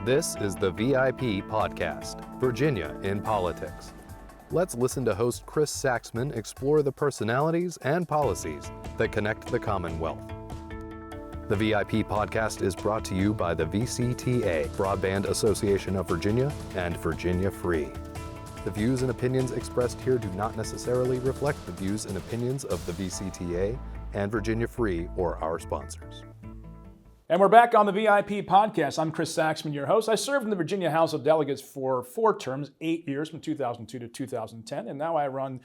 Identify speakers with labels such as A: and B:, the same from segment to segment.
A: This is the VIP Podcast, Virginia in Politics. Let's listen to host Chris Saxman explore the personalities and policies that connect the Commonwealth. The VIP Podcast is brought to you by the VCTA, Broadband Association of Virginia, and Virginia Free. The views and opinions expressed here do not necessarily reflect the views and opinions of the VCTA and Virginia Free or our sponsors.
B: And we're back on the VIP Podcast. I'm Chris Saxman, your host. I served in the Virginia House of Delegates for 4 terms, 8 years from 2002 to 2010, and now I run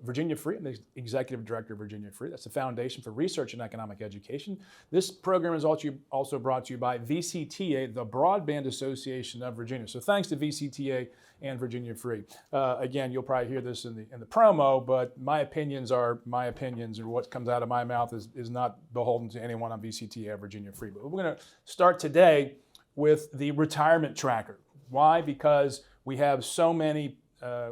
B: Virginia Free. I'm the Executive Director of Virginia Free. That's the Foundation for Research and Economic Education. This program is also brought to you by VCTA, the Broadband Association of Virginia. So thanks to VCTA and Virginia Free. Again, you'll probably hear this in the promo, but my opinions are my opinions, or what comes out of my mouth is not beholden to anyone on VCTA or Virginia Free. But we're going to start today with the retirement tracker. Why? Because we have so many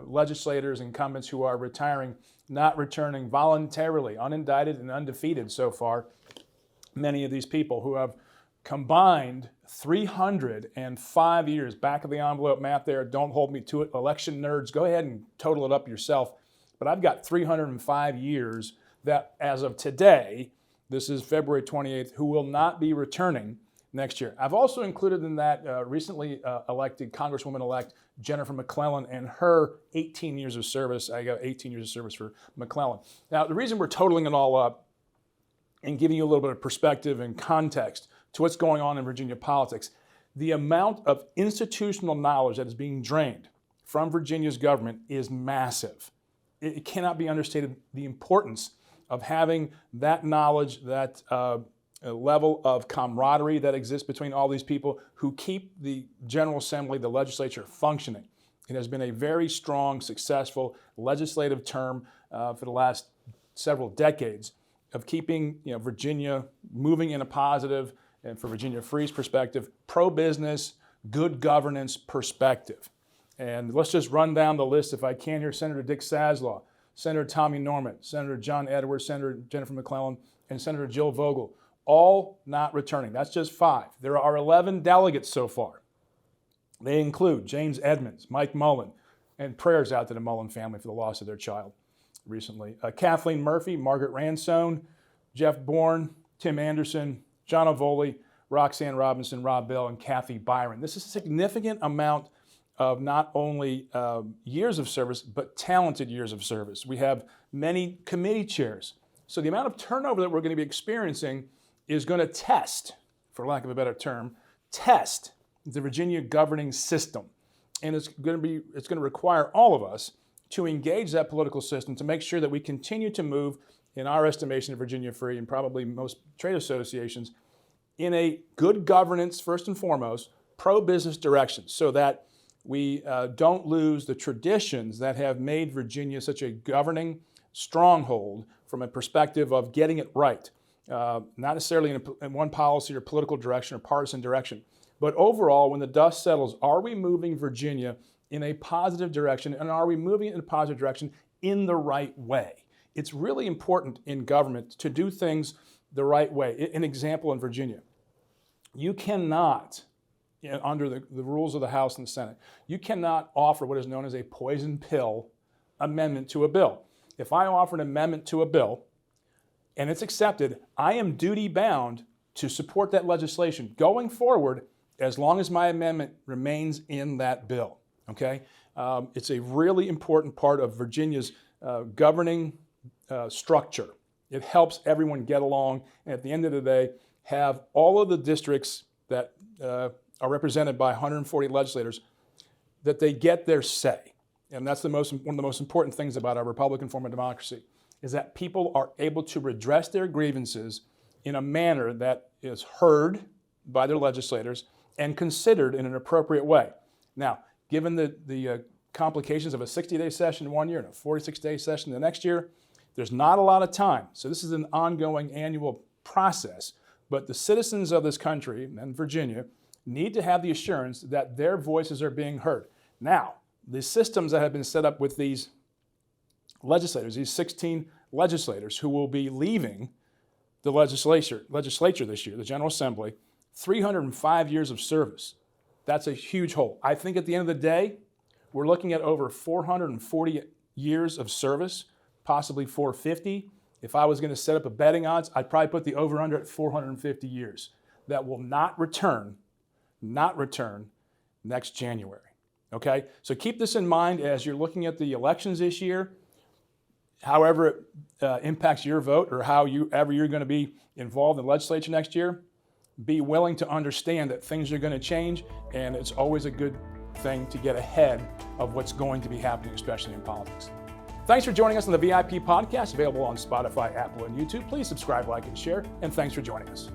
B: legislators, incumbents who are retiring, not returning voluntarily, unindicted and undefeated so far. Many of these people who have combined 305 years, back of the envelope math there, don't hold me to it. Election nerds, go ahead and total it up yourself. But I've got 305 years that as of today, this is February 28th, who will not be returning next year. I've also included in that recently elected Congresswoman-elect Jennifer McClellan and her 18 years of service. I got 18 years of service for McClellan. Now, the reason we're totaling it all up and giving you a little bit of perspective and context to what's going on in Virginia politics, the amount of institutional knowledge that is being drained from Virginia's government is massive. It cannot be understated, the importance of having that knowledge, that level of camaraderie that exists between all these people who keep the General Assembly, the legislature, functioning. It has been a very strong, successful legislative term for the last several decades of keeping Virginia moving in a positive, and for Virginia Free's perspective, pro-business, good governance perspective. And let's just run down the list if I can here. Senator Dick Saslaw, Senator Tommy Norman, Senator John Edwards, Senator Jennifer McClellan, and Senator Jill Vogel, all not returning. That's just 5. There are 11 delegates so far. They include James Edmonds, Mike Mullen, and prayers out to the Mullen family for the loss of their child recently. Kathleen Murphy, Margaret Ransone, Jeff Bourne, Tim Anderson, John Ovoli, Roxanne Robinson, Rob Bell, and Kathy Byron. This is a significant amount of not only years of service, but talented years of service. We have many committee chairs. So the amount of turnover that we're going to be experiencing is going to test, for lack of a better term, test the Virginia governing system. And it's going to require all of us to engage that political system to make sure that we continue to move, in our estimation of Virginia Free and probably most trade associations, in a good governance, first and foremost, pro-business direction, so that we don't lose the traditions that have made Virginia such a governing stronghold from a perspective of getting it right. Not necessarily in one policy or political direction or partisan direction, but overall, when the dust settles, are we moving Virginia in a positive direction, and are we moving it in a positive direction in the right way? It's really important in government to do things the right way. An example in Virginia, you cannot, under the rules of the House and the Senate, you cannot offer what is known as a poison pill amendment to a bill. If I offer an amendment to a bill and it's accepted, I am duty bound to support that legislation going forward as long as my amendment remains in that bill. Okay? It's a really important part of Virginia's governing structure. It helps everyone get along, and at the end of the day, have all of the districts that are represented by 140 legislators, that they get their say. And that's one of the most important things about our Republican form of democracy, is that people are able to redress their grievances in a manner that is heard by their legislators and considered in an appropriate way. Now, given the complications of a 60-day session one year and a 46-day session the next year, there's not a lot of time. So this is an ongoing annual process. But the citizens of this country and Virginia need to have the assurance that their voices are being heard. Now, the systems that have been set up with these legislators, these 16 legislators who will be leaving the legislature this year, the General Assembly, 305 years of service. That's a huge hole. I think at the end of the day, we're looking at over 440 years of service, possibly 450. If I was going to set up a betting odds, I'd probably put the over-under at 450 years. That will not return next January. Okay? So keep this in mind as you're looking at the elections this year, however it impacts your vote or however you're going to be involved in the legislature next year. Be willing to understand that things are going to change, and it's always a good thing to get ahead of what's going to be happening, especially in politics. Thanks for joining us on the VIP podcast, available on Spotify, Apple, and YouTube. Please subscribe, like, and share, and thanks for joining us.